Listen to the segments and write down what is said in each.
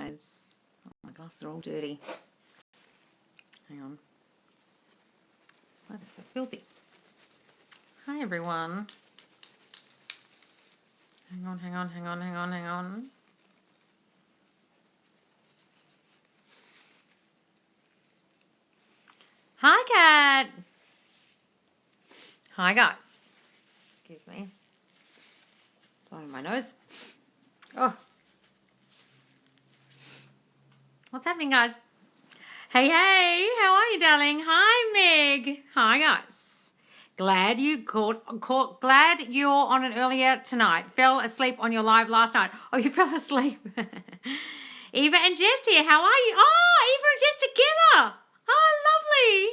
guys. Oh, my glasses are all dirty. Hang on. Oh, they're so filthy. Hi, everyone. Hang on. Hi, Kat. Hi, guys. Excuse me. Blowing my nose. Oh. What's happening, guys? Hey, how are you, darling? Hi, Meg. Hi, guys. Glad you're on it earlier tonight. Fell asleep on your live last night. Oh, you fell asleep. Eva and Jess here. How are you? Oh, Eva and Jess together. Oh, lovely.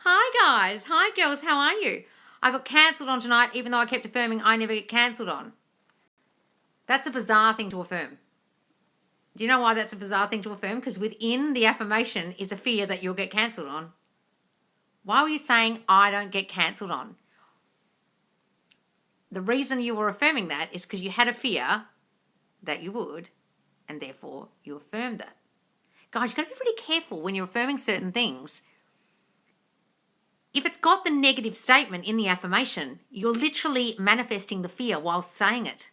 Hi, guys. Hi, girls. How are you? I got cancelled on tonight, even though I kept affirming I never get cancelled on. That's a bizarre thing to affirm. Do you know why that's a bizarre thing to affirm? Because within the affirmation is a fear that you'll get cancelled on. Why were you saying, I don't get cancelled on? The reason you were affirming that is because you had a fear that you would, and therefore you affirmed that. Guys, you've got to be pretty careful when you're affirming certain things. If it's got the negative statement in the affirmation, you're literally manifesting the fear while saying it.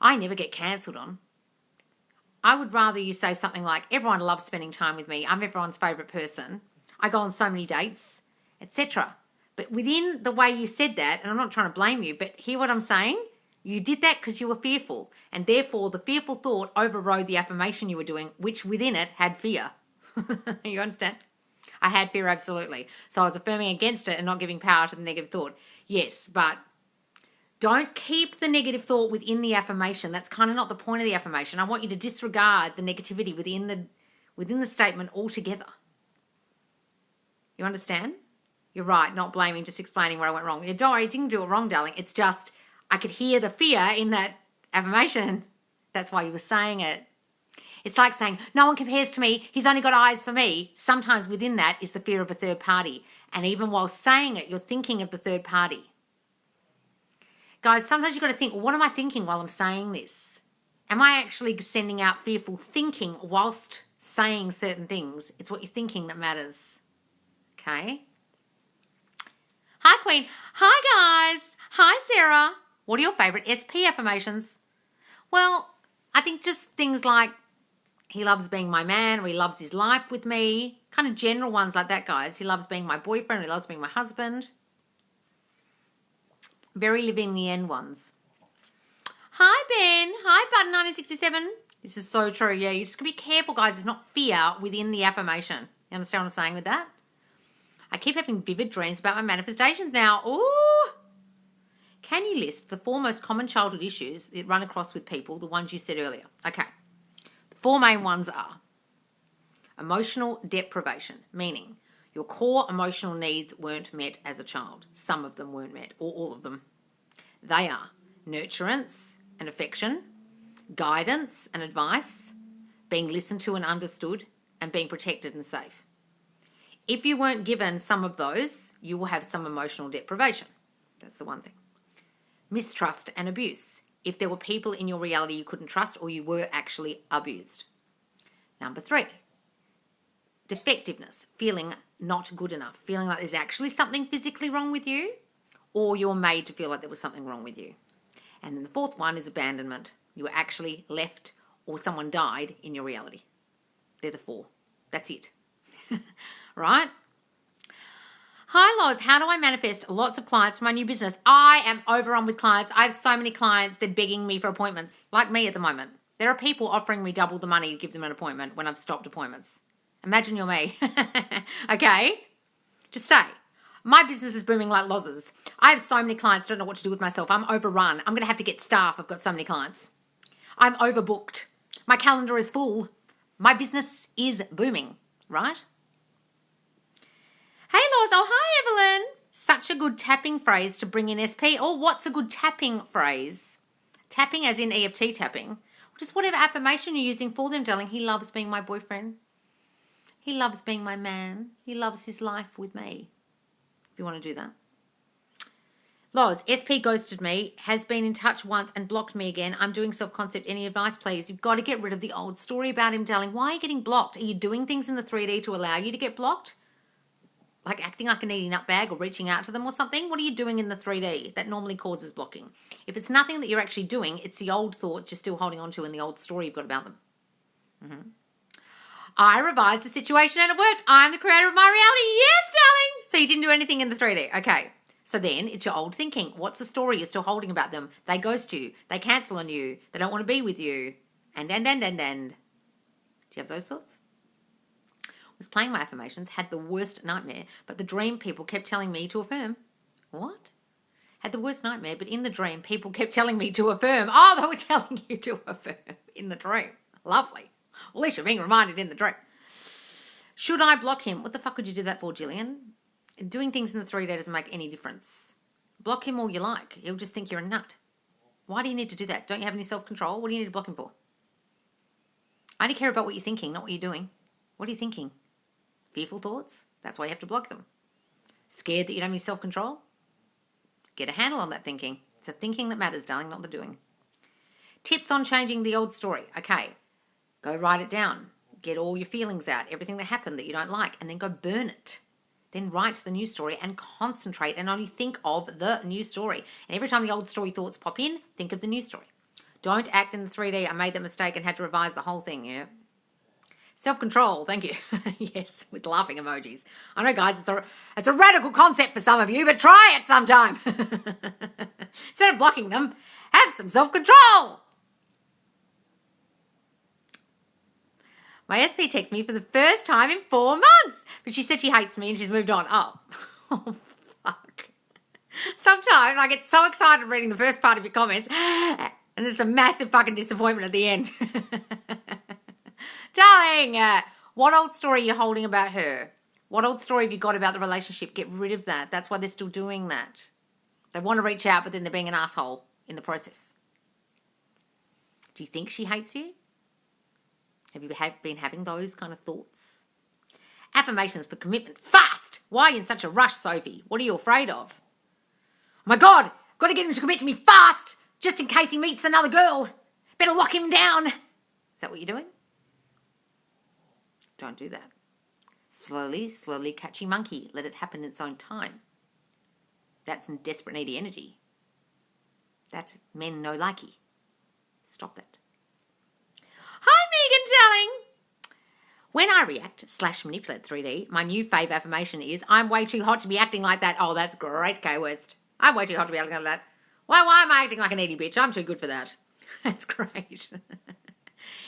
I never get cancelled on. I would rather you say something like, everyone loves spending time with me. I'm everyone's favourite person. I go on so many dates, etc. But within the way you said that, and I'm not trying to blame you, but hear what I'm saying? You did that because you were fearful. And therefore, the fearful thought overrode the affirmation you were doing, which within it had fear. You understand? I had fear, absolutely. So I was affirming against it and not giving power to the negative thought. Yes, but don't keep the negative thought within the affirmation. That's kind of not the point of the affirmation. I want you to disregard the negativity within the statement altogether. You understand? You're right, not blaming, just explaining where I went wrong. Yeah, don't worry, you didn't do it wrong, darling. It's just I could hear the fear in that affirmation. That's why you were saying it. It's like saying, no one compares to me. He's only got eyes for me. Sometimes within that is the fear of a third party. And even while saying it, you're thinking of the third party. Guys, sometimes you've got to think, well, what am I thinking while I'm saying this? Am I actually sending out fearful thinking whilst saying certain things? It's what you're thinking that matters. Okay? Hi, Queen. Hi, guys. Hi, Sarah. What are your favourite SP affirmations? Well, I think just things like he loves being my man, or he loves his life with me. Kind of general ones like that, guys. He loves being my boyfriend, or he loves being my husband. Very living the end ones. Hi, Ben. Hi, Button 1967. This is so true. Yeah, you just got to be careful, guys. There's not fear within the affirmation. You understand what I'm saying with that? I keep having vivid dreams about my manifestations now. Ooh. Can you list the 4 most common childhood issues that run across with people, the ones you said earlier? Okay. The 4 main ones are emotional deprivation, meaning your core emotional needs weren't met as a child. Some of them weren't met, or all of them. They are nurturance and affection, guidance and advice, being listened to and understood, and being protected and safe. If you weren't given some of those, you will have some emotional deprivation. That's the one thing. Mistrust and abuse. If there were people in your reality you couldn't trust or you were actually abused. Number 3, defectiveness, feeling not good enough, feeling like there's actually something physically wrong with you or you're made to feel like there was something wrong with you. And then the 4th one is abandonment. You were actually left or someone died in your reality. They're the 4. That's it. Right? Hi, Loz. How do I manifest lots of clients for my new business? I am overrun with clients. I have so many clients. They're begging me for appointments, like me at the moment. There are people offering me double the money to give them an appointment when I've stopped appointments. Imagine you're me. Okay? Just say, my business is booming like Loz's. I have so many clients, don't know what to do with myself. I'm overrun. I'm going to have to get staff. I've got so many clients. I'm overbooked. My calendar is full. My business is booming, right? Hey, Loz. Oh, hi, Evelyn. Such a good tapping phrase to bring in SP. Oh, what's a good tapping phrase? Tapping as in EFT tapping. Just whatever affirmation you're using for them, darling. He loves being my boyfriend. He loves being my man. He loves his life with me. If you want to do that. Loz, SP ghosted me, has been in touch once and blocked me again. I'm doing self-concept. Any advice, please? You've got to get rid of the old story about him, darling. Why are you getting blocked? Are you doing things in the 3D to allow you to get blocked? Like acting like a needy nutbag or reaching out to them or something? What are you doing in the 3D that normally causes blocking? If it's nothing that you're actually doing, it's the old thoughts you're still holding on to in the old story you've got about them. I revised a situation and it worked. I'm the creator of my reality. Yes, darling. So you didn't do anything in the 3D. Okay. So then it's your old thinking. What's the story you're still holding about them? They ghost you. They cancel on you. They don't want to be with you. And. Do you have those thoughts? I was playing my affirmations, had the worst nightmare, but the dream people kept telling me to affirm. What? Had the worst nightmare, but in the dream people kept telling me to affirm. Oh, they were telling you to affirm in the dream. Lovely. Well, at least you're being reminded in the dream. Should I block him? What the fuck would you do that for, Gillian? Doing things in the 3D doesn't make any difference. Block him all you like. He'll just think you're a nut. Why do you need to do that? Don't you have any self-control? What do you need to block him for? I only care about what you're thinking, not what you're doing. What are you thinking? Fearful thoughts? That's why you have to block them. Scared that you don't have any self-control? Get a handle on that thinking. It's the thinking that matters, darling, not the doing. Tips on changing the old story. Okay, go write it down. Get all your feelings out, everything that happened that you don't like, and then go burn it. Then write the new story and concentrate and only think of the new story. And every time the old story thoughts pop in, think of the new story. Don't act in the 3D. I made that mistake and had to revise the whole thing, yeah. Self-control, thank you. Yes, with laughing emojis. I know, guys, it's a radical concept for some of you, but try it sometime. Instead of blocking them, have some self-control. My SP texted me for the first time in 4 months, but she said she hates me and she's moved on. Oh, oh fuck. Sometimes I get so excited reading the first part of your comments and it's a massive fucking disappointment at the end. Darling, what old story are you holding about her? What old story have you got about the relationship? Get rid of that. That's why they're still doing that. They want to reach out, but then they're being an asshole in the process. Do you think she hates you? Have you been having those kind of thoughts? Affirmations for commitment. Fast! Why are you in such a rush, Sophie? What are you afraid of? Oh my God! Got to get him to commit to me fast! Just in case he meets another girl. Better lock him down. Is that what you're doing? Don't do that. Slowly catchy monkey. Let it happen in its own time. That's in desperate needy energy. That men no likey. Stop that. Hi, Megan, darling. When I react/manipulate 3D, my new fave affirmation is, I'm way too hot to be acting like that. Oh, that's great, Kay West. I'm way too hot to be acting like that. Why am I acting like a needy bitch? I'm too good for that. That's great.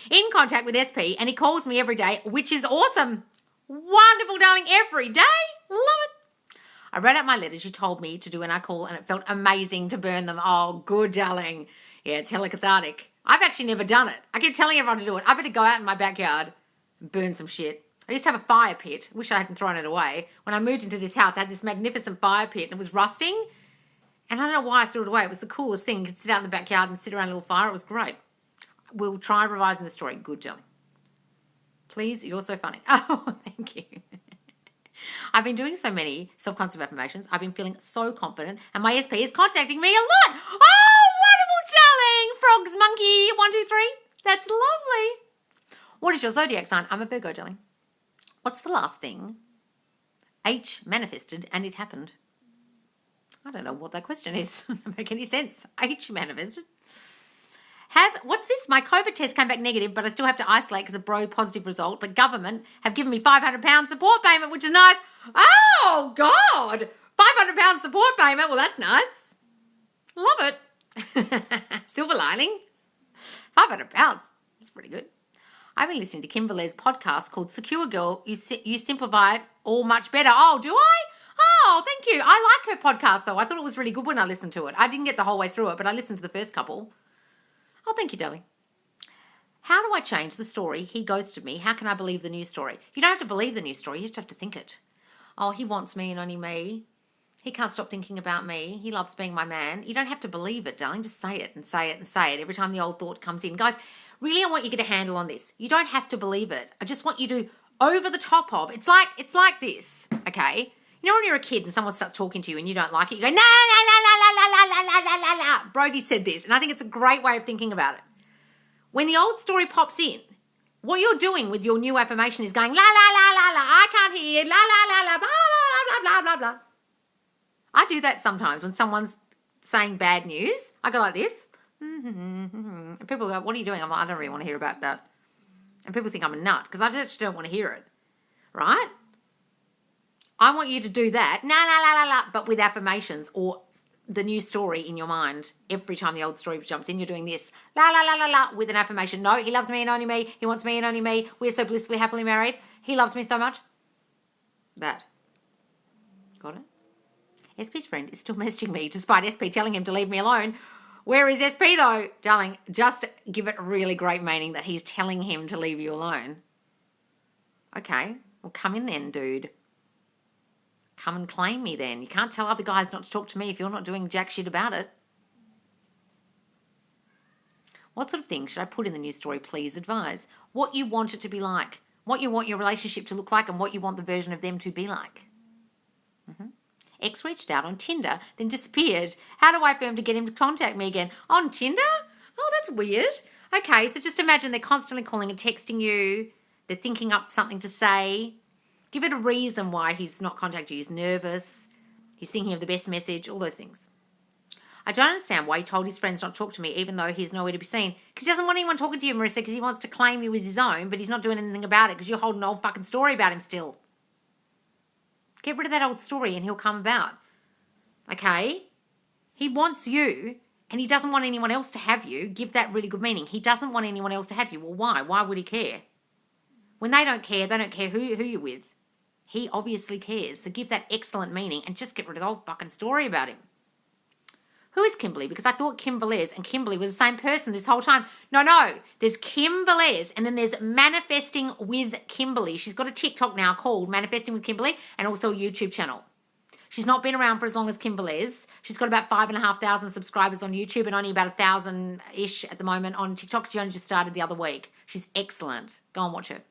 In contact with SP, and he calls me every day, which is awesome. Wonderful, darling, every day. Love it. I read out my letters you told me to do in our call, and it felt amazing to burn them. Oh, good, darling. Yeah, it's hella cathartic. I've actually never done it. I keep telling everyone to do it. I better go out in my backyard and burn some shit. I used to have a fire pit. Wish I hadn't thrown it away. When I moved into this house, I had this magnificent fire pit, and it was rusting. And I don't know why I threw it away. It was the coolest thing. You could sit out in the backyard and sit around a little fire. It was great. We'll try revising the story. Good, darling. Please, you're so funny. Oh, thank you. I've been doing so many self-concept affirmations. I've been feeling so confident, and my SP is contacting me a lot. Oh, wonderful, darling. Frogs, monkey, 1, 2, 3. That's lovely. What is your zodiac sign? I'm a Virgo, darling. What's the last thing H manifested and it happened? I don't know what that question is. Doesn't make any sense. H manifested. What's this? My COVID test came back negative, but I still have to isolate because of bro positive result. But government have given me £500 support payment, which is nice. Oh, God. £500 support payment. Well, that's nice. Love it. Silver lining. £500. That's pretty good. I've been listening to Kimberly's podcast called Secure Girl. You simplify it all much better. Oh, do I? Oh, thank you. I like her podcast, though. I thought it was really good when I listened to it. I didn't get the whole way through it, but I listened to the first couple. Oh, thank you, darling. How do I change the story? He ghosted me. How can I believe the new story? You don't have to believe the new story. You just have to think it. Oh, he wants me and only me. He can't stop thinking about me. He loves being my man. You don't have to believe it, darling. Just say it and say it and say it every time the old thought comes in. Guys, really, I want you to get a handle on this. You don't have to believe it. I just want you to over the top of. It's like this, okay? You know when you're a kid and someone starts talking to you and you don't like it, you go, la, la, la, la, la, la, la, la, la, la, la. Brody said this, and I think it's a great way of thinking about it. When the old story pops in, what you're doing with your new affirmation is going, la, la, la, la, la, I can't hear, la, la, la, la, blah, blah, blah, blah, blah, blah. I do that sometimes when someone's saying bad news. I go like this. And people go, what are you doing? I'm like, I don't really want to hear about that. And people think I'm a nut because I just don't want to hear it. Right? I want you to do that, la, la, la, la, la, but with affirmations or the new story in your mind. Every time the old story jumps in, you're doing this, la, la, la, la, la, with an affirmation. No, he loves me and only me. He wants me and only me. We're so blissfully, happily married. He loves me so much. That. Got it? SP's friend is still messaging me despite SP telling him to leave me alone. Where is SP though? Darling, just give it really great meaning that he's telling him to leave you alone. Okay, well come in then, dude. Come and claim me then. You can't tell other guys not to talk to me if you're not doing jack shit about it. What sort of things should I put in the new story? Please advise. What you want it to be like. What you want your relationship to look like and what you want the version of them to be like. X reached out on Tinder, then disappeared. How do I affirm to get him to contact me again? On Tinder? Oh, that's weird. Okay, so just imagine they're constantly calling and texting you. They're thinking up something to say. Give it a reason why he's not contacting you. He's nervous. He's thinking of the best message, all those things. I don't understand why he told his friends not to talk to me even though he's nowhere to be seen. Because he doesn't want anyone talking to you, Marissa, because he wants to claim you as his own, but he's not doing anything about it because you're holding an old fucking story about him still. Get rid of that old story and he'll come about. Okay? He wants you and he doesn't want anyone else to have you. Give that really good meaning. He doesn't want anyone else to have you. Well, why? Why would he care? When they don't care who you're with. He obviously cares. So give that excellent meaning and just get rid of the whole fucking story about him. Who is Kimberly? Because I thought Kim Velez and Kimberly were the same person this whole time. No. There's Kim Velez and then there's Manifesting with Kimberly. She's got a TikTok now called Manifesting with Kimberly and also a YouTube channel. She's not been around for as long as Kim Velez. She's got about 5,500 subscribers on YouTube and only about 1,000-ish at the moment on TikTok. She only just started the other week. She's excellent. Go and watch her.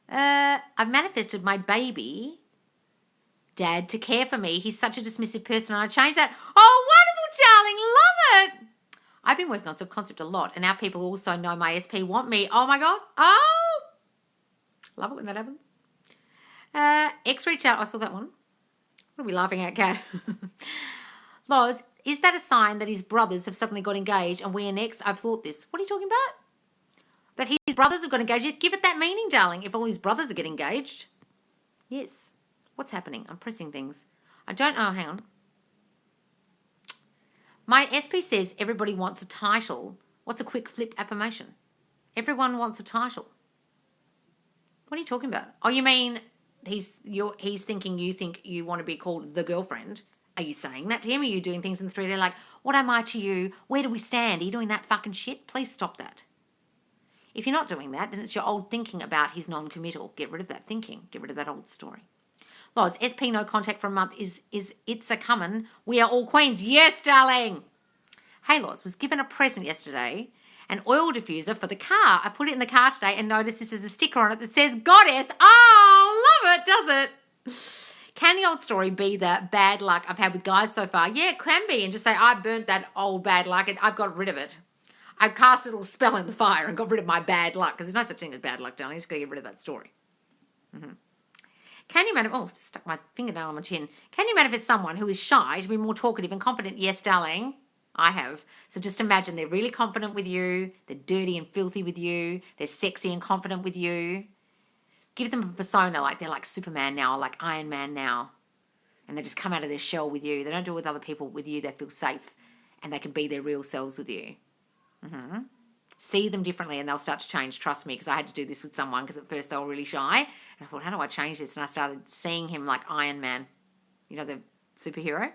I've manifested my baby dad to care for me. He's such a dismissive person and I changed that. Oh, wonderful, darling. Love it. I've been working on subconcept a lot and now people also know my SP want me. Oh, my God. Oh. Love it when that happens. X reach out. I saw that one. What are we laughing at, Kat? Loz, is that a sign that his brothers have suddenly got engaged and we're next? I've thought this. What are you talking about? That his brothers have got engaged? Give it that meaning, darling, if all his brothers are getting engaged. Yes. What's happening? I'm pressing things. I don't know. Hang on. My SP says everybody wants a title. What's a quick flip affirmation? Everyone wants a title. What are you talking about? Oh, you mean he's thinking you think you want to be called the girlfriend. Are you saying that to him? Are you doing things in 3D like, what am I to you? Where do we stand? Are you doing that fucking shit? Please stop that. If you're not doing that, then it's your old thinking about his non-committal. Get rid of that thinking. Get rid of that old story. Loz, SP no contact for a month is it's a coming. We are all queens. Yes, darling. Hey, Loz, was given a present yesterday, an oil diffuser for the car. I put it in the car today and noticed this is a sticker on it that says Goddess. Oh, love it, does it? Can the old story be the bad luck I've had with guys so far? Yeah, it can be. And just say, I burnt that old bad luck and I've got rid of it. I cast a little spell in the fire and got rid of my bad luck. Because there's no such thing as bad luck, darling. You just got to get rid of that story. Can you manifest... Oh, just stuck my fingernail on my chin. Can you manifest someone who is shy to be more talkative and confident? Yes, darling. I have. So just imagine they're really confident with you. They're dirty and filthy with you. They're sexy and confident with you. Give them a persona like they're like Superman now or like Iron Man now. And they just come out of their shell with you. They don't do it with other people. With you, they feel safe. And they can be their real selves with you. See them differently and they'll start to change. Trust me, because I had to do this with someone because at first they were really shy. And I thought, how do I change this? And I started seeing him like Iron Man. You know, the superhero?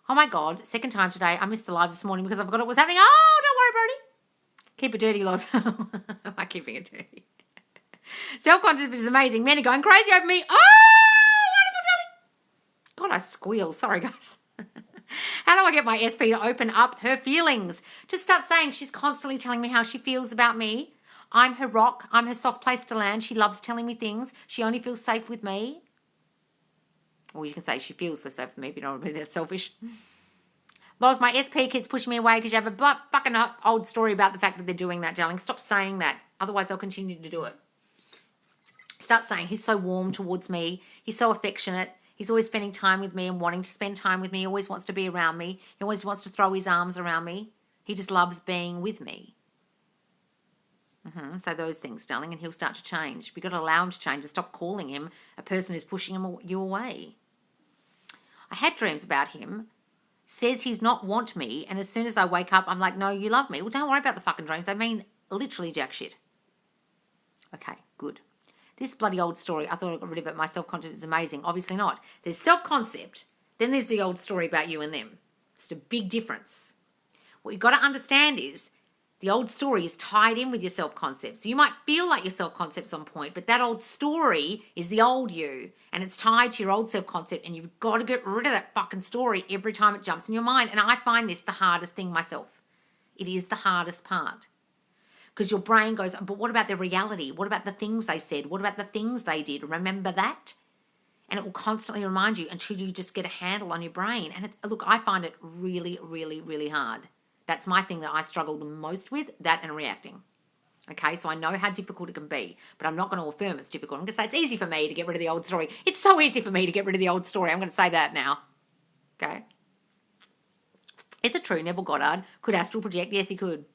Oh my God, second time today. I missed the live this morning because I forgot what was happening. Oh, don't worry, Brody. Keep it dirty, Loz. Am I keeping it dirty? Self-confidence is amazing. Men are going crazy over me. Oh, wonderful, darling. God, I squeal. Sorry, guys. How do I get my SP to open up her feelings? Just start saying she's constantly telling me how she feels about me. I'm her rock. I'm her soft place to land. She loves telling me things. She only feels safe with me. Or you can say she feels so safe with me, but you don't want to be that selfish. Loz, my SP keeps pushing me away because you have a fucking old story about the fact that they're doing that, darling. Stop saying that. Otherwise, they'll continue to do it. Start saying, he's so warm towards me. He's so affectionate. He's always spending time with me and wanting to spend time with me. He always wants to be around me. He always wants to throw his arms around me. He just loves being with me. So those things, darling, and he'll start to change. We've got to allow him to change and stop calling him a person who's pushing you away. I had dreams about him. Says he's not want me, and as soon as I wake up, I'm like, no, you love me. Well, don't worry about the fucking dreams. They mean literally jack shit. Okay, good. This bloody old story, I thought I got rid of it. My self-concept is amazing. Obviously not. There's self-concept. Then there's the old story about you and them. It's a big difference. What you've got to understand is the old story is tied in with your self-concept. So you might feel like your self-concept's on point, but that old story is the old you, and it's tied to your old self-concept, and you've got to get rid of that fucking story every time it jumps in your mind. And I find this the hardest thing myself. It is the hardest part. Because your brain goes, but what about the reality? What about the things they said? What about the things they did? Remember that? And it will constantly remind you until you just get a handle on your brain. And look, I find it really, really, really hard. That's my thing that I struggle the most with, that and reacting. Okay, so I know how difficult it can be, but I'm not going to affirm it's difficult. I'm going to say it's easy for me to get rid of the old story. It's so easy for me to get rid of the old story. I'm going to say that now. Okay. Is it true Neville Goddard could astral project? Yes, he could.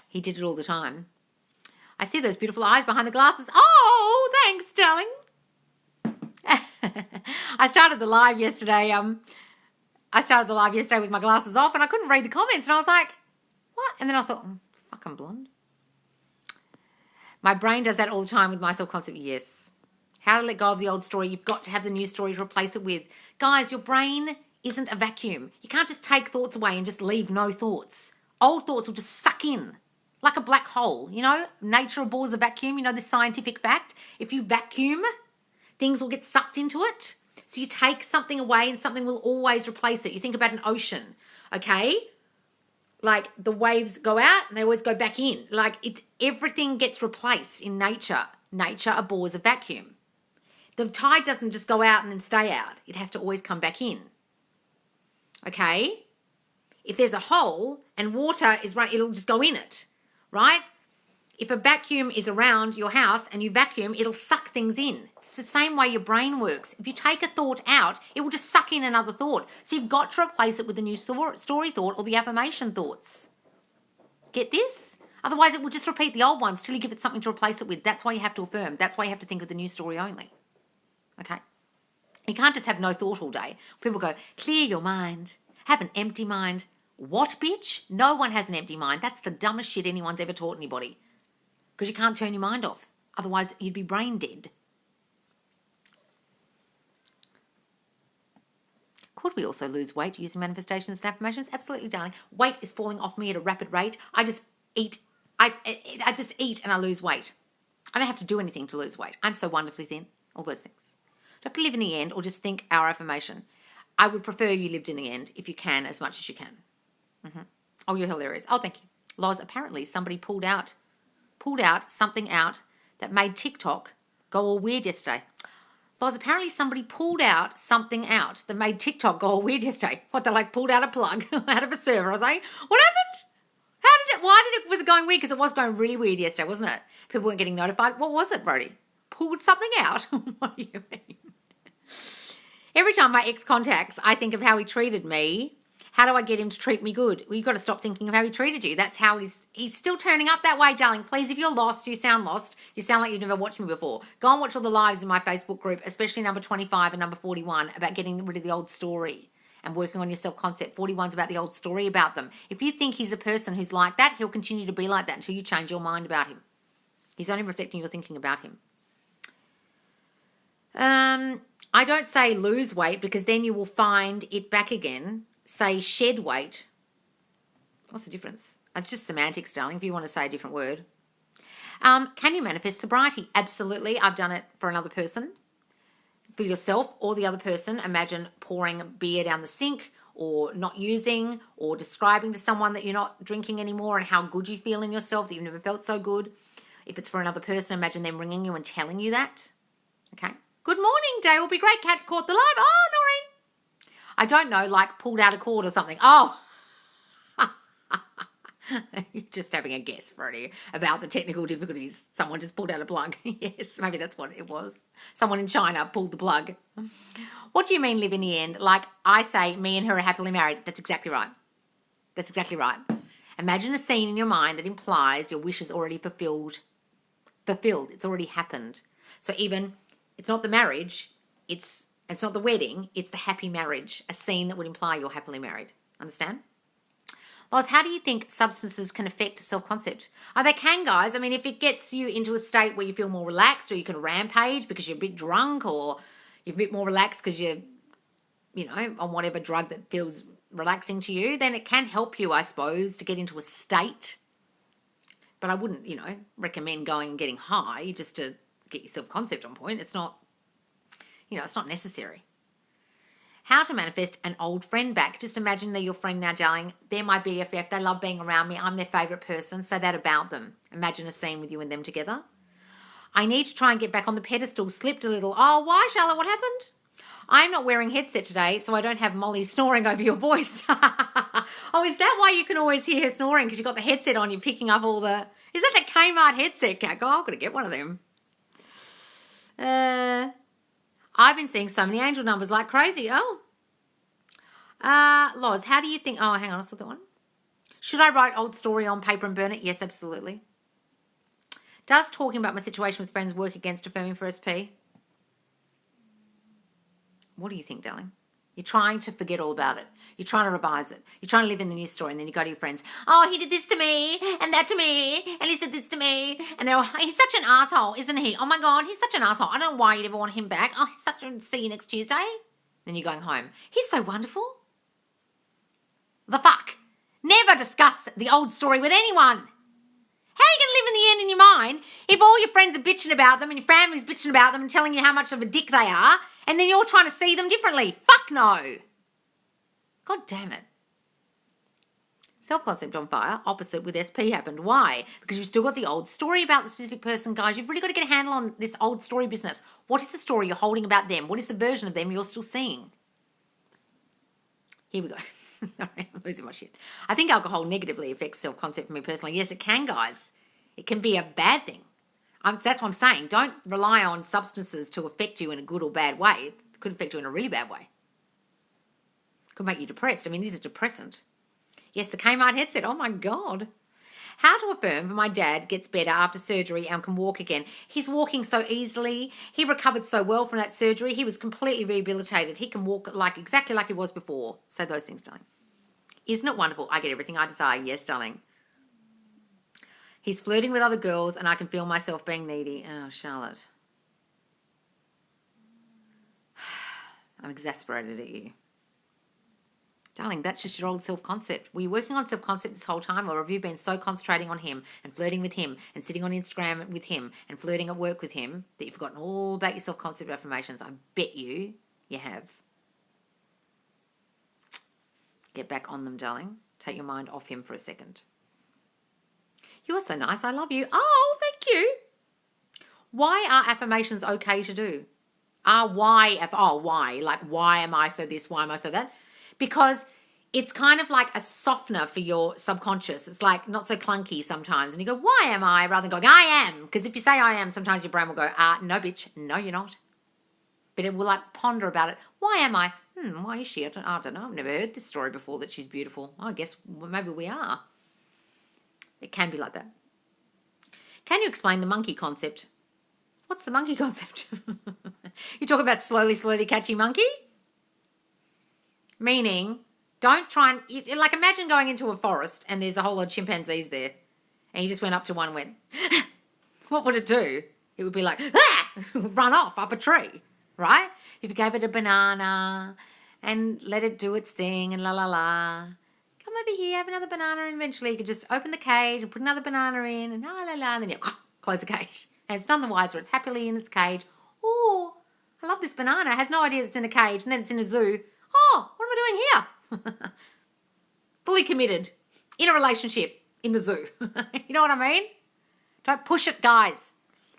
He did it all the time. I see those beautiful eyes behind the glasses. Oh, thanks, darling. I started the live yesterday. With my glasses off, and I couldn't read the comments, and I was like, what? And then I thought, fucking blonde. My brain does that all the time with my self-concept. Yes. How to let go of the old story. You've got to have the new story to replace it with. Guys, your brain isn't a vacuum. You can't just take thoughts away and just leave no thoughts. Old thoughts will just suck in. Like a black hole, you know, nature abhors a vacuum. You know the scientific fact. If you vacuum, things will get sucked into it. So you take something away and something will always replace it. You think about an ocean, okay? Like the waves go out and they always go back in. Like everything gets replaced in nature. Nature abhors a vacuum. The tide doesn't just go out and then stay out. It has to always come back in, okay? If there's a hole and water is running, it'll just go in it. Right? If a vacuum is around your house and you vacuum, it'll suck things in. It's the same way your brain works. If you take a thought out, it will just suck in another thought. So you've got to replace it with a new story thought or the affirmation thoughts. Get this? Otherwise, it will just repeat the old ones till you give it something to replace it with. That's why you have to affirm. That's why you have to think of the new story only. Okay? You can't just have no thought all day. People go, clear your mind. Have an empty mind. What, bitch? No one has an empty mind. That's the dumbest shit anyone's ever taught anybody. Because you can't turn your mind off. Otherwise, you'd be brain dead. Could we also lose weight using manifestations and affirmations? Absolutely, darling. Weight is falling off me at a rapid rate. I just eat. I just eat and I lose weight. I don't have to do anything to lose weight. I'm so wonderfully thin. All those things. Don't have to live in the end or just think our affirmation. I would prefer you lived in the end if you can, as much as you can. Oh, you're hilarious. Oh, thank you. Loz, apparently somebody pulled something out that made TikTok go all weird yesterday. Loz, apparently somebody pulled out something out that made TikTok go all weird yesterday. What, they pulled out a plug out of a server. I was like, what happened? Was it going weird? Because it was going really weird yesterday, wasn't it? People weren't getting notified. What was it, Brody? Pulled something out? What do you mean? Every time my ex contacts, I think of how he treated me. How do I get him to treat me good? Well, you've got to stop thinking of how he treated you. That's how he's still turning up that way, darling. Please, if you're lost, you sound lost. You sound like you've never watched me before. Go and watch all the lives in my Facebook group, especially number 25 and number 41, about getting rid of the old story and working on your self-concept. 41's about the old story about them. If you think he's a person who's like that, he'll continue to be like that until you change your mind about him. He's only reflecting your thinking about him. I don't say lose weight because then you will find it back again. Say shed weight. What's the difference? It's just semantics, darling, if you want to say a different word. Can you manifest sobriety? Absolutely. I've done it for another person. For yourself or the other person, imagine pouring beer down the sink or not using or describing to someone that you're not drinking anymore and how good you feel in yourself, that you've never felt so good. If it's for another person, imagine them ringing you and telling you that. Okay. Good morning, day will be great. Cat caught the live. Oh, Noreen. I don't know, like pulled out a cord or something. Oh. You're just having a guess, Freddie, about the technical difficulties. Someone just pulled out a plug. Yes, maybe that's what it was. Someone in China pulled the plug. What do you mean live in the end? Like I say, me and her are happily married. That's exactly right. That's exactly right. Imagine a scene in your mind that implies your wish is already fulfilled. It's already happened. So even, it's not the marriage, it's not the wedding, it's the happy marriage, a scene that would imply you're happily married. Understand? Loz, how do you think substances can affect self-concept? Oh, they can, guys. I mean, if it gets you into a state where you feel more relaxed, or you can rampage because you're a bit drunk, or you're a bit more relaxed because you're, on whatever drug that feels relaxing to you, then it can help you, I suppose, to get into a state. But I wouldn't, recommend going and getting high just to get your self-concept on point. It's not, it's not necessary. How to manifest an old friend back. Just imagine they're your friend now, darling. They're my BFF. They love being around me. I'm their favourite person. Say that about them. Imagine a scene with you and them together. I need to try and get back on the pedestal. Slipped a little. Oh, why, Charlotte? What happened? I'm not wearing headset today, so I don't have Molly snoring over your voice. Oh, is that why you can always hear her snoring? Because you've got the headset on, you're picking up all the... Is that the Kmart headset, Cat? Oh, I've got to get one of them. I've been seeing so many angel numbers like crazy. Oh. Loz, how do you think... Oh, hang on, I saw that one. Should I write old story on paper and burn it? Yes, absolutely. Does talking about my situation with friends work against affirming for SP? What do you think, darling? You're trying to forget all about it. You're trying to revise it. You're trying to live in the news story, and then you go to your friends. Oh, he did this to me, and that to me, and he said this to me, and he's such an asshole, isn't he? Oh my God, he's such an asshole. I don't know why you'd ever want him back. Oh, he's such a... See you next Tuesday. Then you're going home. He's so wonderful. The fuck? Never discuss the old story with anyone. How are you going to live in the end in your mind if all your friends are bitching about them and your family's bitching about them and telling you how much of a dick they are, and then you're trying to see them differently? Fuck no. God damn it. Self-concept on fire, opposite with SP happened. Why? Because you've still got the old story about the specific person, guys. You've really got to get a handle on this old story business. What is the story you're holding about them? What is the version of them you're still seeing? Here we go. Sorry, I'm losing my shit. I think alcohol negatively affects self-concept for me personally. Yes, it can, guys. It can be a bad thing. That's what I'm saying. Don't rely on substances to affect you in a good or bad way. It could affect you in a really bad way. It could make you depressed. I mean, it is a depressant. Yes, the Kmart headset. Oh, my God. How to affirm for my dad gets better after surgery and can walk again. He's walking so easily. He recovered so well from that surgery. He was completely rehabilitated. He can walk exactly like he was before. Say those things, darling. Isn't it wonderful? I get everything I desire. Yes, darling. He's flirting with other girls and I can feel myself being needy. Oh, Charlotte. I'm exasperated at you. Darling, that's just your old self-concept. Were you working on self-concept this whole time, or have you been so concentrating on him and flirting with him and sitting on Instagram with him and flirting at work with him that you've forgotten all about your self-concept affirmations? I bet you have. Get back on them, darling. Take your mind off him for a second. You are so nice. I love you. Oh, thank you. Why are affirmations okay to do? Why? Like, why am I so this? Why am I so that? Because it's kind of like a softener for your subconscious. It's like not so clunky sometimes. And you go, why am I? Rather than going, I am. Because if you say I am, sometimes your brain will go, no, bitch. No, you're not. But it will like ponder about it. Why am I? Why is she? I don't know. I've never heard this story before that she's beautiful. I guess maybe we are. It can be like that. Can you explain the monkey concept? What's the monkey concept? You talk about slowly catchy monkey? Meaning, don't try and... Like, imagine going into a forest and there's a whole lot of chimpanzees there. And you just went up to one and went... What would it do? It would be like... run off up a tree, right? If you gave it a banana and let it do its thing and la. Come over here, have another banana, and eventually you could just open the cage and put another banana in and la, and then you close the cage. And it's none the wiser. It's happily in its cage. Oh, I love this banana. It has no idea it's in a cage, and then it's in a zoo. Oh, what am I doing here? Fully committed in a relationship in the zoo. You know what I mean? Don't push it, guys.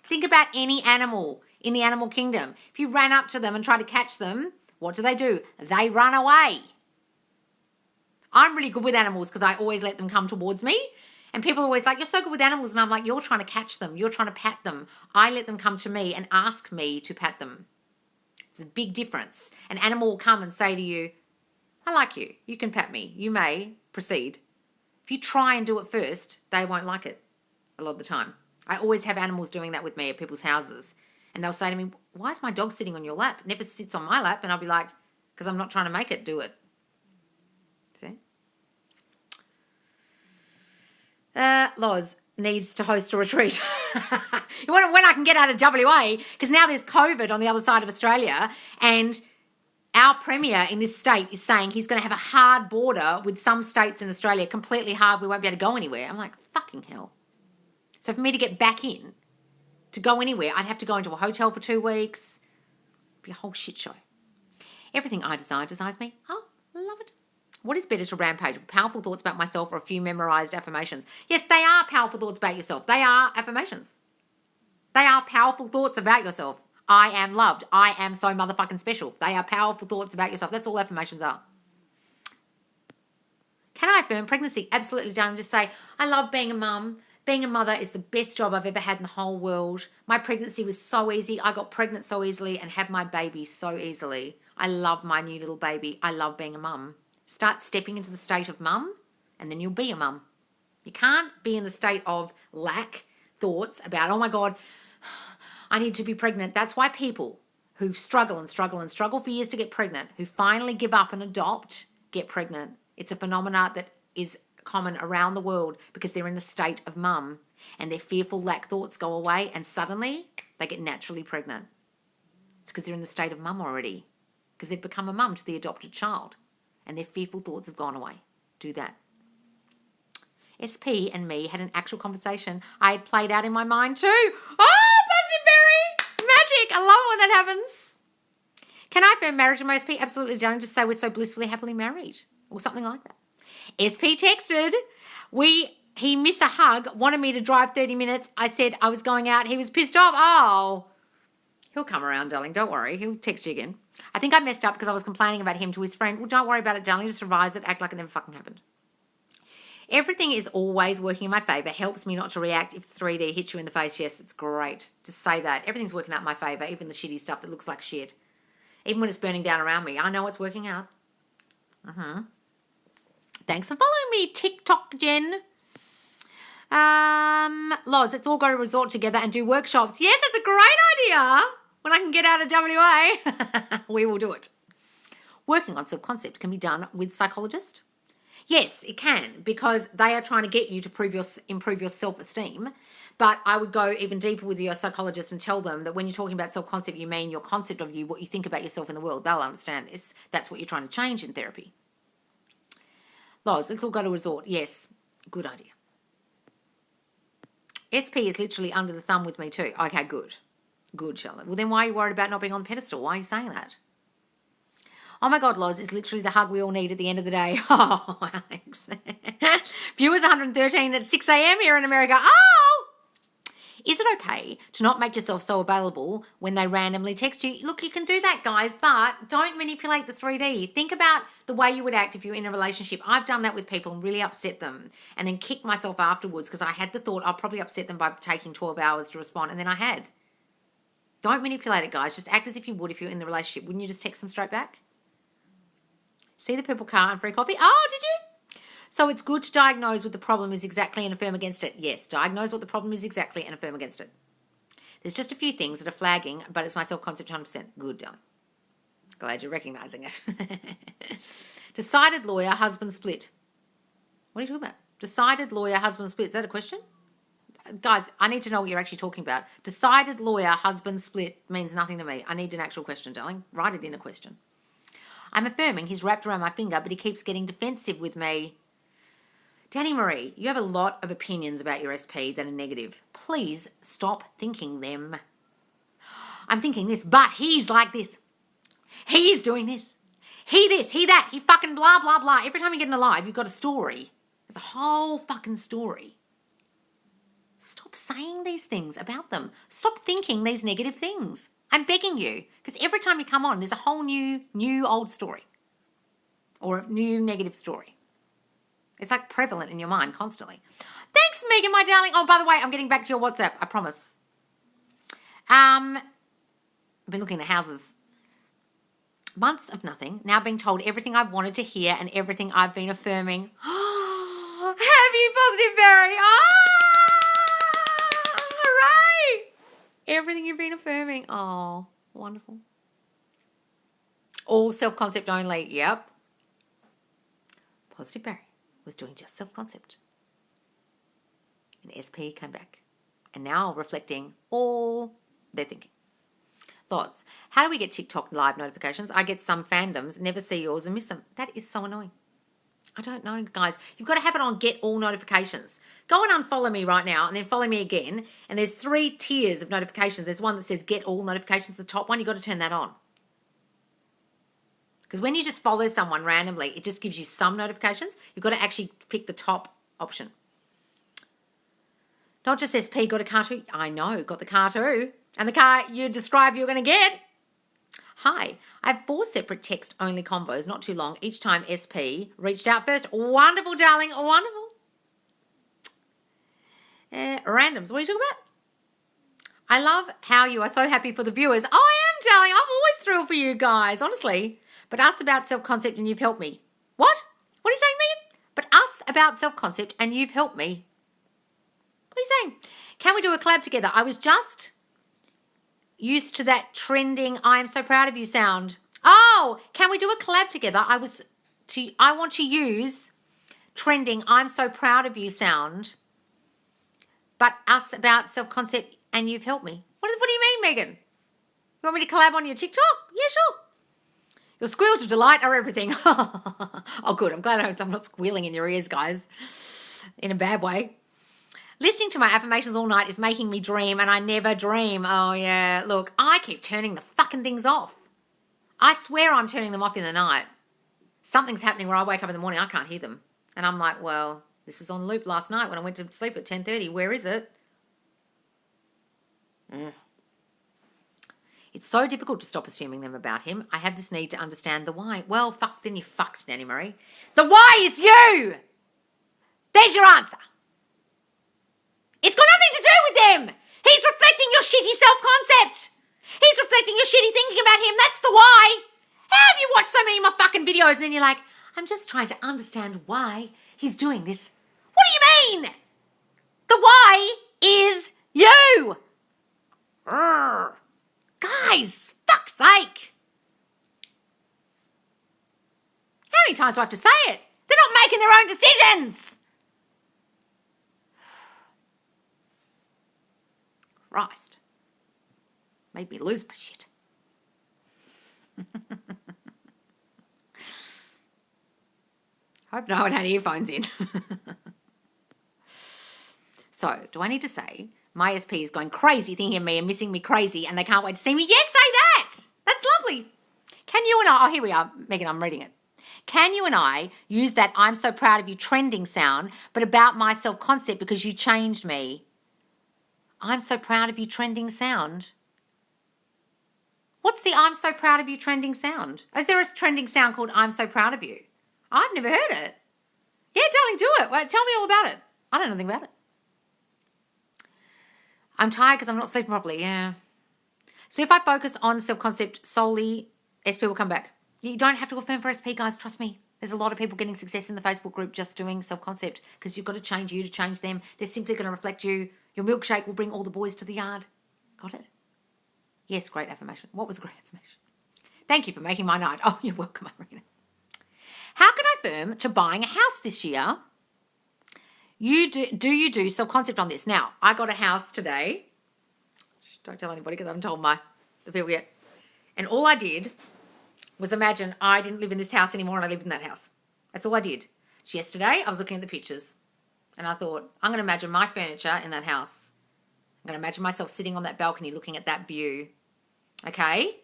Think about any animal in the animal kingdom. If you ran up to them and tried to catch them, what do? They run away. I'm really good with animals because I always let them come towards me. And people are always like, you're so good with animals. And I'm like, you're trying to catch them. You're trying to pat them. I let them come to me and ask me to pat them. It's a big difference. An animal will come and say to you, I like you. You can pat me. You may proceed. If you try and do it first, they won't like it a lot of the time. I always have animals doing that with me at people's houses. And they'll say to me, why is my dog sitting on your lap? It never sits on my lap. And I'll be like, because I'm not trying to make it do it. See? Loz needs to host a retreat. When I can get out of WA, because now there's COVID on the other side of Australia, and our Premier in this state is saying he's going to have a hard border with some states in Australia, completely hard, we won't be able to go anywhere. I'm like, fucking hell. So for me to get back in, to go anywhere, I'd have to go into a hotel for 2 weeks. It'd be a whole shit show. Everything I desire desires me. Oh, love it. What is better to rampage? Powerful thoughts about myself or a few memorized affirmations? Yes, they are powerful thoughts about yourself. They are affirmations. They are powerful thoughts about yourself. I am loved. I am so motherfucking special. They are powerful thoughts about yourself. That's all affirmations are. Can I affirm pregnancy? Absolutely, darling. Just say, I love being a mum. Being a mother is the best job I've ever had in the whole world. My pregnancy was so easy. I got pregnant so easily and had my baby so easily. I love my new little baby. I love being a mum. Start stepping into the state of mum, and then you'll be a mum. You can't be in the state of lack thoughts about, oh my God, I need to be pregnant. That's why people who struggle and struggle and struggle for years to get pregnant, who finally give up and adopt, get pregnant. It's a phenomena that is common around the world because they're in the state of mum and their fearful lack thoughts go away and suddenly they get naturally pregnant. It's because they're in the state of mum already, because they've become a mum to the adopted child and their fearful thoughts have gone away. Do that. SP and me had an actual conversation I had played out in my mind too. Oh, Buzzberry! Magic! I love it when that happens. Can I affirm marriage in my SP? Absolutely, darling. Just say we're so blissfully happily married or something like that. SP texted, he missed a hug, wanted me to drive 30 minutes. I said I was going out. He was pissed off. Oh, he'll come around, darling. Don't worry. He'll text you again. I think I messed up because I was complaining about him to his friend. Well, don't worry about it, darling. Just revise it. Act like it never fucking happened. Everything is always working in my favour. Helps me not to react if 3D hits you in the face. Yes, it's great. Just say that. Everything's working out in my favour, even the shitty stuff that looks like shit. Even when it's burning down around me. I know it's working out. Thanks for following me, TikTok Jen. Loz, let's all go to a resort together and do workshops. Yes, that's a great idea. When I can get out of WA, we will do it. Working on self-concept can be done with psychologists. Yes, it can, because they are trying to get you to improve your self-esteem. But I would go even deeper with your psychologist and tell them that when you're talking about self-concept, you mean your concept of you, what you think about yourself in the world. They'll understand this. That's what you're trying to change in therapy. Loz, let's all go to a resort. Yes, good idea. SP is literally under the thumb with me too. Okay, good. Good, Charlotte. Well, then why are you worried about not being on the pedestal? Why are you saying that? Oh my God, Loz, it's literally the hug we all need at the end of the day. Oh, Alex. Viewers 113 at 6 a.m. here in America. Oh! Is it okay to not make yourself so available when they randomly text you? Look, you can do that, guys, but don't manipulate the 3D. Think about the way you would act if you're in a relationship. I've done that with people and really upset them and then kicked myself afterwards because I had the thought I'll probably upset them by taking 12 hours to respond, and then I had. Don't manipulate it, guys. Just act as if you would if you're in the relationship. Wouldn't you just text them straight back? See the purple car and free coffee? Oh, did you? So it's good to diagnose what the problem is exactly and affirm against it. Yes, diagnose what the problem is exactly and affirm against it. There's just a few things that are flagging, but it's my self-concept 100%. Good, darling. Glad you're recognising it. Decided lawyer, husband split. What are you talking about? Decided lawyer, husband split. Is that a question? Guys, I need to know what you're actually talking about. Decided lawyer, husband split means nothing to me. I need an actual question, darling. Write it in a question. I'm affirming he's wrapped around my finger, but he keeps getting defensive with me. Danny Marie, you have a lot of opinions about your SP that are negative. Please stop thinking them. I'm thinking this, but he's like this. He's doing this. He this, he that, he fucking blah, blah, blah. Every time you get in a live, you've got a story. There's a whole fucking story. Stop saying these things about them. Stop thinking these negative things. I'm begging you, because every time you come on, there's a whole new old story or a new negative story. It's like prevalent in your mind constantly. Thanks, Megan, my darling. Oh, by the way, I'm getting back to your WhatsApp. I promise. I've been looking at houses. Months of nothing. Now being told everything I wanted to hear and everything I've been affirming. Have you, Positive Barry? Hooray! Everything you've been affirming. Oh, wonderful. All self-concept only. Yep. Positive Barry was doing just self-concept. And SP came back. And now reflecting all their thinking. Thoughts. How do we get TikTok live notifications? I get some fandoms, never see yours and miss them. That is so annoying. I don't know, guys. You've got to have it on get all notifications. Go and unfollow me right now and then follow me again. And there's 3 tiers of notifications. There's one that says get all notifications. The top one, you've got to turn that on. Because when you just follow someone randomly, it just gives you some notifications. You've got to actually pick the top option. Not just SP, got a car too. I know, got the car too. And the car you described you're going to get. Hi, I have 4 separate text-only combos, not too long. Each time SP reached out first. Wonderful, darling, wonderful. Randoms, what are you talking about? I love how you are so happy for the viewers. Oh, I am, darling. I'm always thrilled for you guys, honestly. But us about self-concept and you've helped me. What? What are you saying, Megan? But us about self-concept and you've helped me. What are you saying? Can we do a collab together? I was just used to that trending I am so proud of you sound. Oh, can we do a collab together? I want to use trending I'm so proud of you sound, but us about self-concept and you've helped me. What do you mean, Megan? You want me to collab on your TikTok? Yeah, sure. Your squeals of delight are everything. Oh, good. I'm glad I'm not squealing in your ears, guys, in a bad way. Listening to my affirmations all night is making me dream, and I never dream. Oh, yeah. Look, I keep turning the fucking things off. I swear I'm turning them off in the night. Something's happening where I wake up in the morning, I can't hear them. And I'm like, well, this was on loop last night when I went to sleep at 10:30. Where is it? It's so difficult to stop assuming them about him. I have this need to understand the why. Well, then you fucked, Nanny Marie. The why is you! There's your answer. It's got nothing to do with them. He's reflecting your shitty self-concept. He's reflecting your shitty thinking about him. That's the why. How have you watched so many of my fucking videos and then you're like, I'm just trying to understand why he's doing this. What do you mean? The why is you. Urgh. Guys, fuck's sake. How many times do I have to say it? They're not making their own decisions. Christ. Made me lose my shit. Hope no one had earphones in. So, do I need to say my SP is going crazy thinking of me and missing me crazy and they can't wait to see me? Yes, say that. That's lovely. Can you and I, oh, here we are, Megan, I'm reading it. Can you and I use that I'm so proud of you trending sound, but about my self-concept because you changed me? I'm so proud of you trending sound. What's the I'm so proud of you trending sound? Is there a trending sound called I'm so proud of you? I've never heard it. Yeah, darling, do it. Well, tell me all about it. I don't know anything about it. I'm tired because I'm not sleeping properly, yeah. So if I focus on self-concept solely, SP will come back. You don't have to affirm for SP, guys, trust me. There's a lot of people getting success in the Facebook group just doing self-concept because you've got to change you to change them. They're simply going to reflect you. Your milkshake will bring all the boys to the yard. Got it? Yes, great affirmation. What was a great affirmation? Thank you for making my night. Oh, you're welcome, Irina. How can I affirm to buying a house this year? Do you do self-concept on this? Now, I got a house today. Don't tell anybody because I haven't told the people yet. And all I did was imagine I didn't live in this house anymore and I lived in that house. That's all I did. So yesterday, I was looking at the pictures and I thought, I'm going to imagine my furniture in that house. I'm going to imagine myself sitting on that balcony looking at that view. Okay?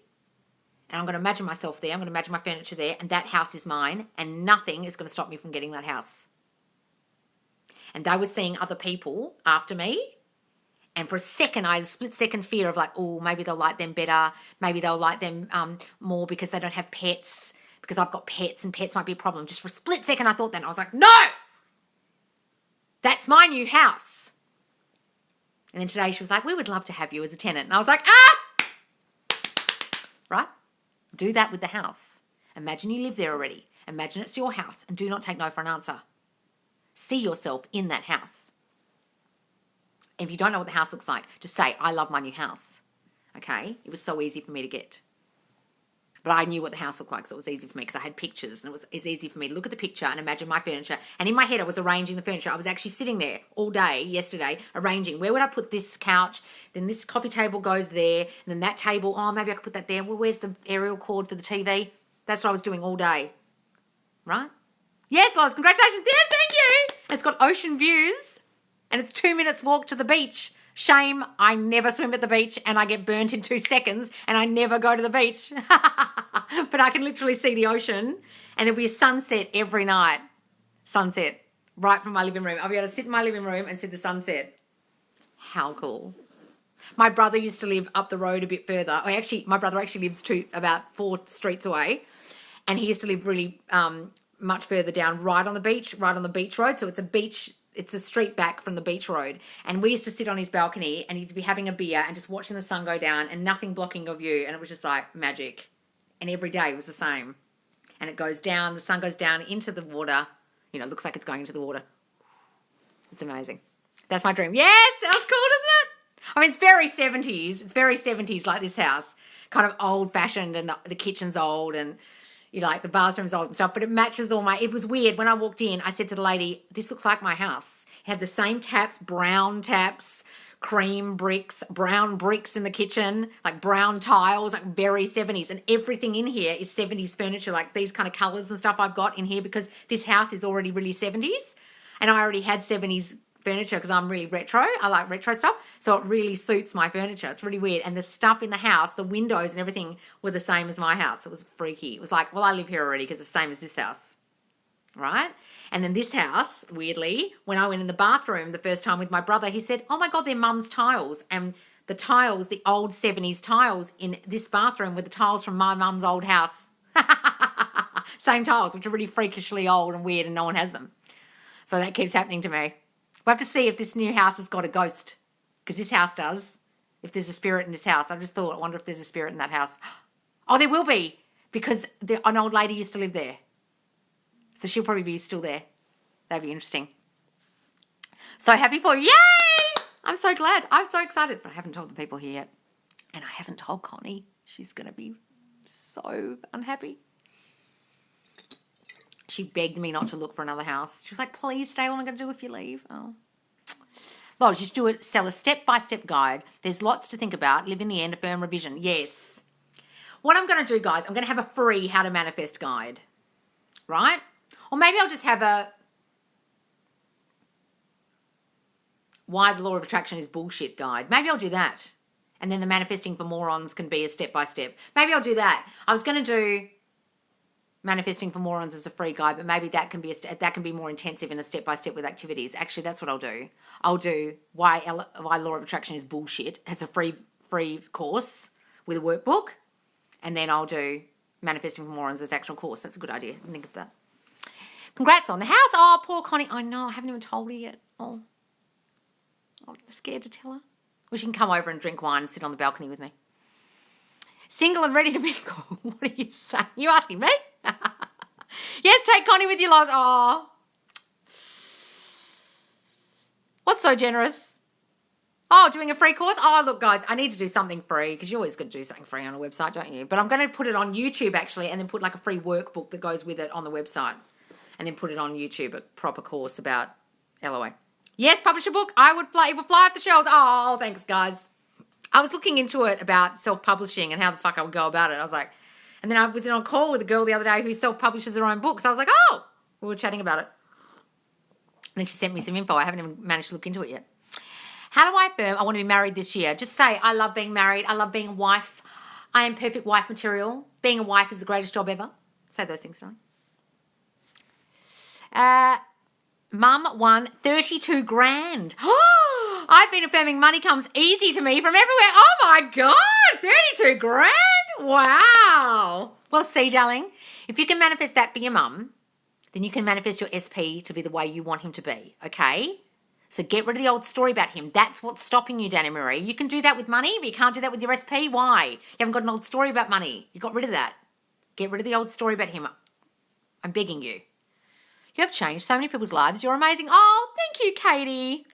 And I'm going to imagine myself there. I'm going to imagine my furniture there and that house is mine and nothing is going to stop me from getting that house. And they were seeing other people after me And for a second, I had a split-second fear of like, oh, maybe they'll like them better. Maybe they'll like them more because they don't have pets, because I've got pets and pets might be a problem. Just for a split second, I thought that. And I was like, no! That's my new house. And then today she was like, we would love to have you as a tenant. And I was like, right? Do that with the house. Imagine you live there already. Imagine it's your house, and do not take no for an answer. See yourself in that house. If you don't know what the house looks like, just say, I love my new house. Okay? It was so easy for me to get. But I knew what the house looked like, so it was easy for me because I had pictures, and it was easy for me to look at the picture and imagine my furniture. And in my head, I was arranging the furniture. I was actually sitting there all day yesterday arranging. Where would I put this couch? Then this coffee table goes there. And then that table, oh, maybe I could put that there. Well, where's the aerial cord for the TV? That's what I was doing all day. Right? Yes, Loz, congratulations. Yes, thank you. And it's got ocean views. And it's 2 minutes walk to the beach. Shame, I never swim at the beach and I get burnt in 2 seconds and I never go to the beach. But I can literally see the ocean, and it'll be a sunset every night. Sunset, right from my living room. I'll be able to sit in my living room and see the sunset. How cool. My brother used to live up the road a bit further. My brother actually lives about 4 streets away. And he used to live really much further down, right on the beach road. So it's a beach. It's a street back from the beach road. And we used to sit on his balcony and he'd be having a beer and just watching the sun go down and nothing blocking your view. And it was just like magic. And every day was the same. And it goes down, the sun goes down into the water. You know, it looks like it's going into the water. It's amazing. That's my dream. Yes, sounds cool, doesn't it? I mean, it's very 70s. It's very 70s, like this house. Kind of old-fashioned, and the kitchen's old, and you know, like the bathroom's old and stuff, but it matches all it was weird. When I walked in, I said to the lady, this looks like my house. It had the same taps, brown taps, cream bricks, brown bricks in the kitchen, like brown tiles, like very 70s. And everything in here is 70s furniture, like these kind of colours and stuff I've got in here because this house is already really 70s. And I already had 70s furniture because I'm really retro. I like retro stuff. So it really suits my furniture. It's really weird. And the stuff in the house, the windows and everything were the same as my house. It was freaky. It was like, well, I live here already because it's the same as this house. Right? And then this house, weirdly, when I went in the bathroom the first time with my brother, he said, oh my God, they're mum's tiles. And the tiles, the old 70s tiles in this bathroom were the tiles from my mum's old house. Same tiles, which are really freakishly old and weird and no one has them. So that keeps happening to me. We'll have to see if this new house has got a ghost, because this house does. If there's a spirit in this house. I just thought, I wonder if there's a spirit in that house. Oh, there will be, because an old lady used to live there. So she'll probably be still there. That'd be interesting. So happy for you. Yay! I'm so glad. I'm so excited. But I haven't told the people here yet. And I haven't told Connie. She's going to be so unhappy. She begged me not to look for another house. She was like, please stay. What am I going to do if you leave? Oh. Lodge, you should sell a step-by-step guide. There's lots to think about. Live in the end, affirm revision. Yes. What I'm going to do, guys, I'm going to have a free how to manifest guide. Right? Or maybe I'll just have a why the law of attraction is bullshit guide. Maybe I'll do that. And then the manifesting for morons can be a step-by-step. Maybe I'll do that. I was going to do manifesting for morons as a free guide, but maybe that can be more intensive in a step-by-step with activities. Actually, that's what I'll do. I'll do why law of attraction is bullshit as a free course with a workbook. And then I'll do manifesting for morons as an actual course. That's a good idea. I didn't think of that. Congrats on the house. Oh, poor Connie. I know. I haven't even told her yet. Oh, I'm scared to tell her. Well, she can come over and drink wine and sit on the balcony with me. Single and ready to mingle. What are you saying? You asking me? Yes, take Connie with you, Loz. Oh. What's so generous? Oh, doing a free course? Oh, look, guys, I need to do something free because you always got to do something free on a website, don't you? But I'm going to put it on YouTube, actually, and then put like a free workbook that goes with it on the website. And then put it on YouTube, a proper course about LOA. Yes, publish a book. It would fly off the shelves. Oh, thanks, guys. I was looking into it about self-publishing and how the fuck I would go about it. I was like, and then I was on a call with a girl the other day who self-publishes her own books. So I was like, oh, we were chatting about it. And then she sent me some info. I haven't even managed to look into it yet. How do I affirm I want to be married this year? Just say, I love being married. I love being a wife. I am perfect wife material. Being a wife is the greatest job ever. Say those things tonight. Mum won 32 grand. I've been affirming money comes easy to me from everywhere. Oh my God, 32 grand. Wow. Well, see, darling, if you can manifest that for your mum, then you can manifest your SP to be the way you want him to be, okay? So get rid of the old story about him. That's what's stopping you, Danny Marie. You can do that with money, but you can't do that with your SP. Why? You haven't got an old story about money. You got rid of that. Get rid of the old story about him. I'm begging you. You have changed so many people's lives. You're amazing. Oh, thank you, Katie.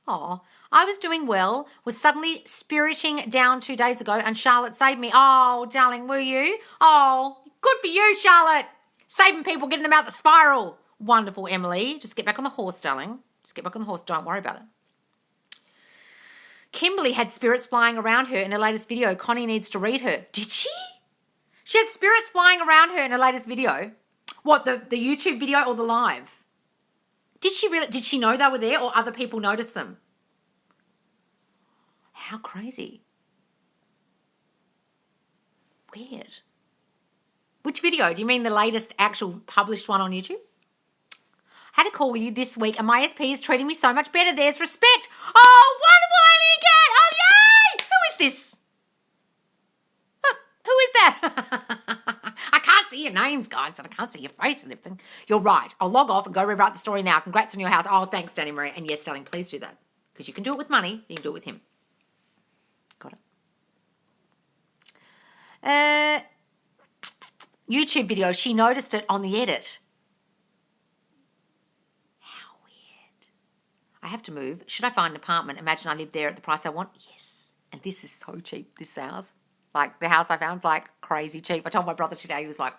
Oh, I was doing well, was suddenly spiriting down 2 days ago, and Charlotte saved me. Oh, darling, were you? Oh, good for you, Charlotte. Saving people, getting them out the spiral. Wonderful, Emily. Just get back on the horse, darling. Just get back on the horse. Don't worry about it. Kimberly had spirits flying around her in her latest video. Connie needs to read her. Did she? She had spirits flying around her in her latest video. What, the YouTube video or the live? Did she really? Did she know they were there, or other people noticed them? How crazy. Weird. Which video? Do you mean the latest actual published one on YouTube? Had a call with you this week, and my SP is treating me so much better. There's respect. Oh, wonderful, Ellie. Who is this? Huh, who is that? I can't see your names, guys, and I can't see your face and everything. You're right. I'll log off and go rewrite the story now. Congrats on your house. Oh, thanks, Danny Marie. And yes, darling, please do that. Because you can do it with money. You can do it with him. Got it. YouTube video. She noticed it on the edit. I have to move. Should I find an apartment? Imagine I live there at the price I want. Yes. And this is so cheap, this house. Like, the house I found is like crazy cheap. I told my brother today, he was like,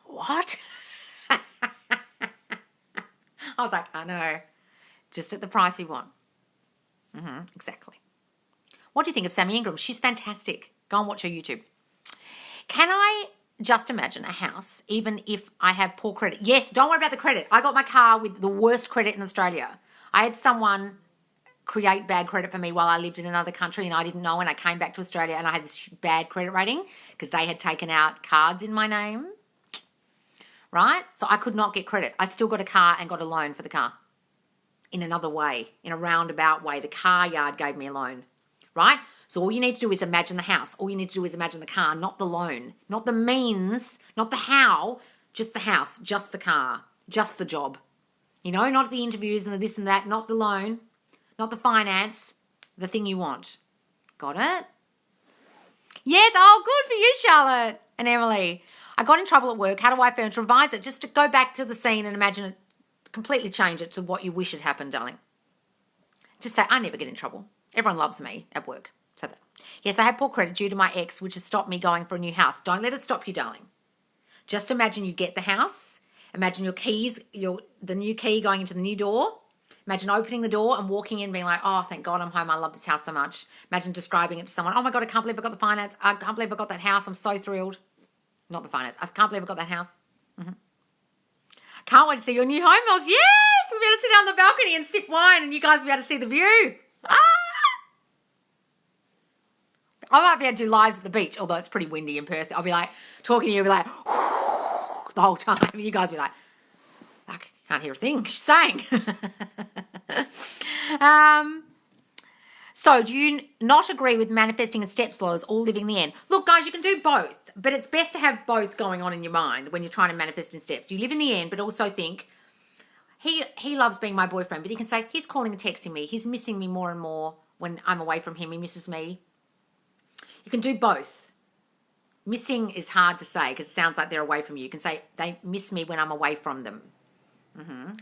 what? I was like, I know. Just at the price you want. Exactly. What do you think of Sammy Ingram? She's fantastic. Go and watch her YouTube. Can I just imagine a house, even if I have poor credit? Yes, don't worry about the credit. I got my car with the worst credit in Australia. I had someone create bad credit for me while I lived in another country, and I didn't know, and I came back to Australia and I had this bad credit rating because they had taken out cards in my name, right? So I could not get credit. I still got a car and got a loan for the car in another way, in a roundabout way. The car yard gave me a loan, right? So all you need to do is imagine the house. All you need to do is imagine the car, not the loan, not the means, not the how, just the house, just the car, just the job. You know, not the interviews and the this and that, not the loan, not the finance, the thing you want. Got it? Yes, oh, good for you, Charlotte and Emily. I got in trouble at work. How do I affirm to revise it? Just to go back to the scene and imagine it, completely change it to what you wish had happened, darling. Just say, I never get in trouble. Everyone loves me at work. Say that. Yes, I have poor credit due to my ex, which has stopped me going for a new house. Don't let it stop you, darling. Just imagine you get the house. Imagine your keys, the new key going into the new door. Imagine opening the door and walking in being like, oh, thank God I'm home. I love this house so much. Imagine describing it to someone. Oh, my God, I can't believe I got the finance. I can't believe I got that house. I'm so thrilled. Not the finance. I can't believe I got that house. Can't wait to see your new home, Moz. Yes! We'll be able to sit down on the balcony and sip wine and you guys will be able to see the view. Ah! I might be able to do lives at the beach, although it's pretty windy in Perth. I'll be like, talking to you, I'll be like, the whole time. You guys will be like, I can't hear a thing she's saying. So do you not agree with manifesting and steps laws, all living the end? Look, guys, you can do both, but it's best to have both going on in your mind when you're trying to manifest in steps. You live in the end, but also think, he loves being my boyfriend, but you can say, he's calling and texting me. He's missing me more and more when I'm away from him. He misses me. You can do both. Missing is hard to say because it sounds like they're away from you. You can say, they miss me when I'm away from them.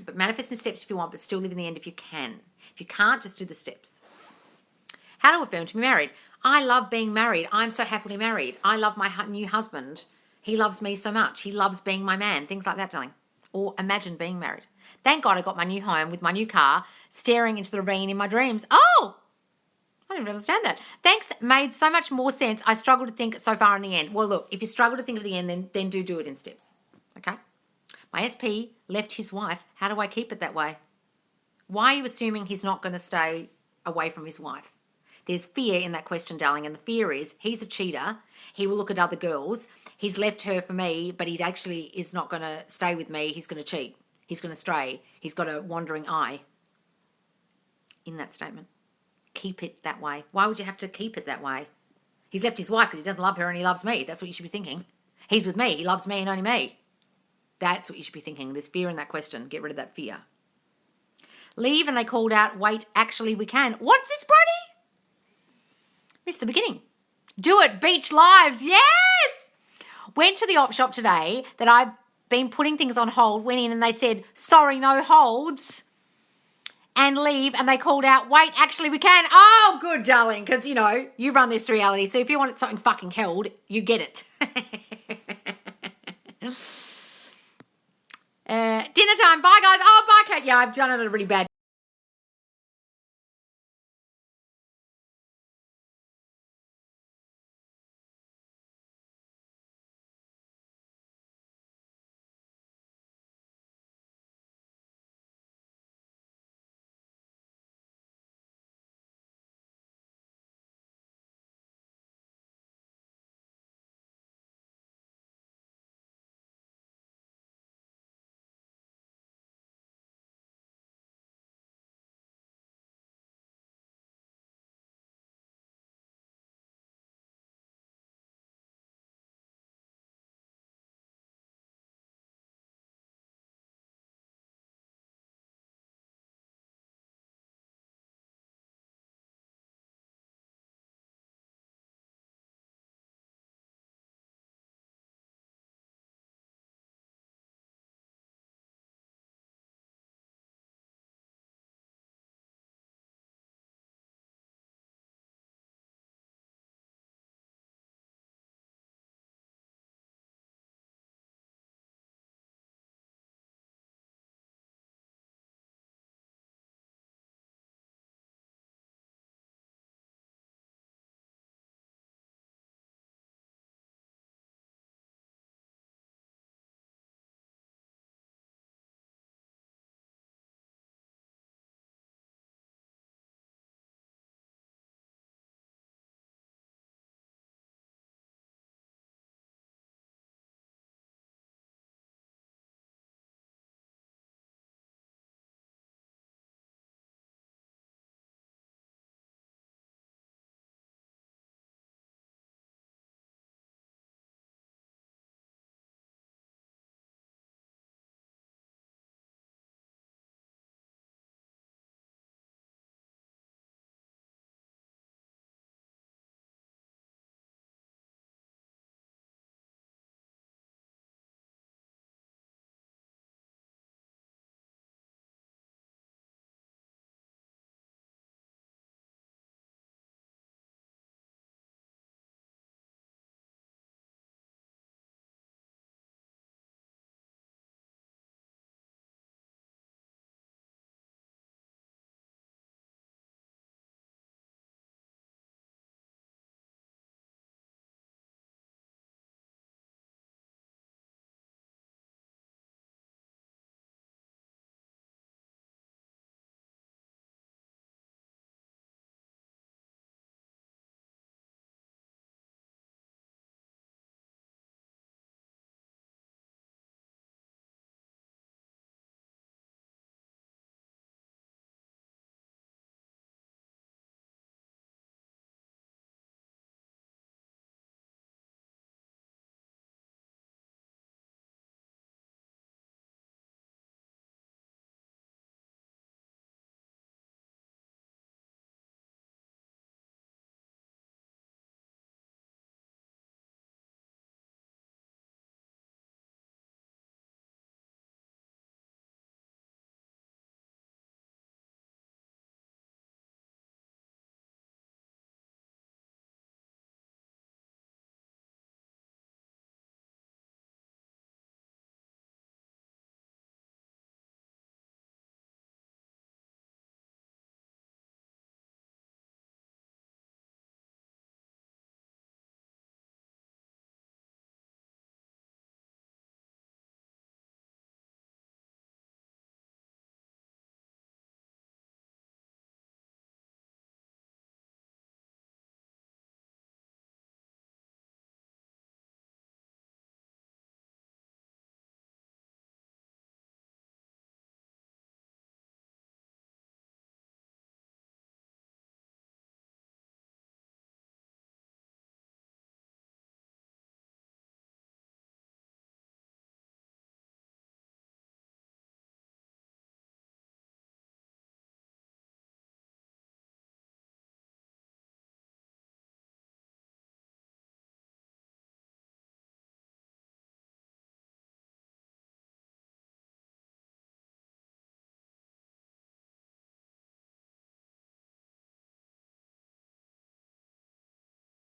But manifest in steps if you want, but still live in the end if you can. If you can't, just do the steps. How to affirm to be married. I love being married. I'm so happily married. I love my new husband. He loves me so much. He loves being my man. Things like that, darling. Or imagine being married. Thank God I got my new home with my new car, staring into the ravine in my dreams. Oh! I didn't understand that. Thanks, made so much more sense. I struggle to think so far in the end. Well, look, if you struggle to think of the end, then do it in steps. Okay? My SP left his wife. How do I keep it that way? Why are you assuming he's not going to stay away from his wife? There's fear in that question, darling, and the fear is he's a cheater. He will look at other girls. He's left her for me, but he actually is not going to stay with me. He's going to cheat. He's going to stray. He's got a wandering eye in that statement. keep it that way? Why would you have to keep it that way? He's left his wife because he doesn't love her and he loves me. That's what you should be thinking. He's with me. He loves me and only me. That's what you should be thinking. There's fear in that question. Get rid of that fear. Leave, and they called out, wait, actually we can. What's this, Brody? Missed the beginning. Do it, beach lives. Yes! Went to the op shop today that I've been putting things on hold, went in and they said, sorry, no holds. And leave, and they called out, wait, actually we can. Oh, good, darling, because, you know, you run this reality. So if you want something fucking held, you get it. Dinner time. Bye, guys. Oh, bye, Kate. Yeah, I've done it at a really bad